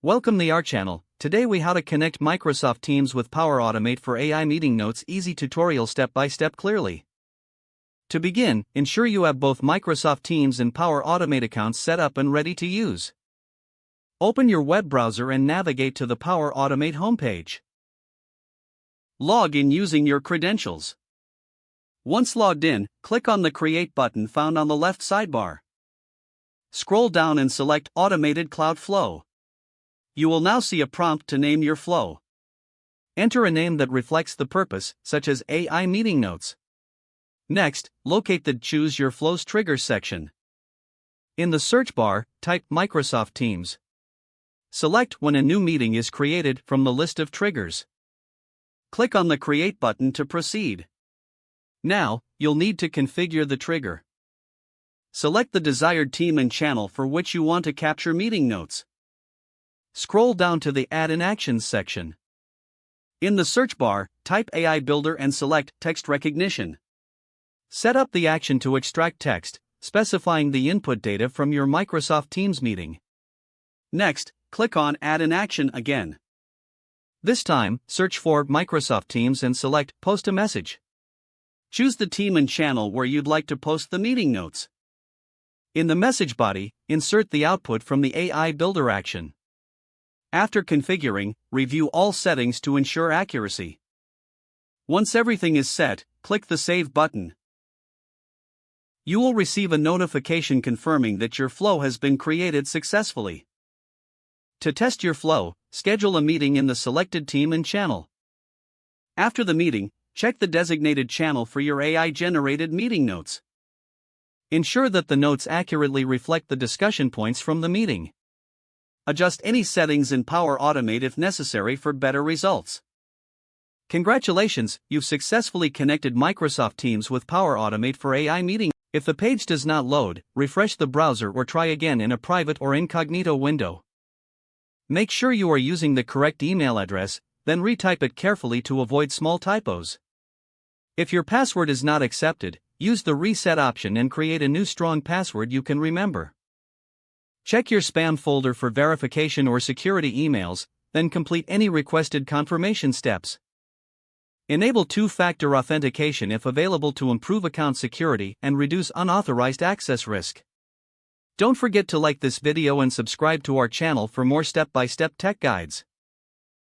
Welcome to our channel. Today we how to connect Microsoft Teams with Power Automate for AI meeting notes. Easy tutorial step by step clearly. To begin, ensure you have both Microsoft Teams and Power Automate accounts set up and ready to use. Open your web browser and navigate to the Power Automate homepage. Log in using your credentials. Once logged in, click on the Create button found on the left sidebar. Scroll down and select Automated Cloud Flow. You will now see a prompt to name your flow. Enter a name that reflects the purpose, such as AI Meeting Notes. Next, locate the Choose Your Flows Triggers section. In the search bar, type Microsoft Teams. Select when a new meeting is created from the list of triggers. Click on the Create button to proceed. Now, you'll need to configure the trigger. Select the desired team and channel for which you want to capture meeting notes. Scroll down to the Add in Actions section. In the search bar, type AI Builder and select Text Recognition. Set up the action to extract text, specifying the input data from your Microsoft Teams meeting. Next, click on Add an Action again. This time, search for Microsoft Teams and select Post a Message. Choose the team and channel where you'd like to post the meeting notes. In the message body, insert the output from the AI Builder action. After configuring, review all settings to ensure accuracy. Once everything is set, click the Save button. You will receive a notification confirming that your flow has been created successfully. To test your flow, schedule a meeting in the selected team and channel. After the meeting, check the designated channel for your AI-generated meeting notes. Ensure that the notes accurately reflect the discussion points from the meeting. Adjust any settings in Power Automate if necessary for better results. Congratulations, you've successfully connected Microsoft Teams with Power Automate for AI meeting. If the page does not load, refresh the browser or try again in a private or incognito window. Make sure you are using the correct email address, then retype it carefully to avoid small typos. If your password is not accepted, use the reset option and create a new strong password you can remember. Check your spam folder for verification or security emails, then complete any requested confirmation steps. Enable two-factor authentication if available to improve account security and reduce unauthorized access risk. Don't forget to like this video and subscribe to our channel for more step-by-step tech guides.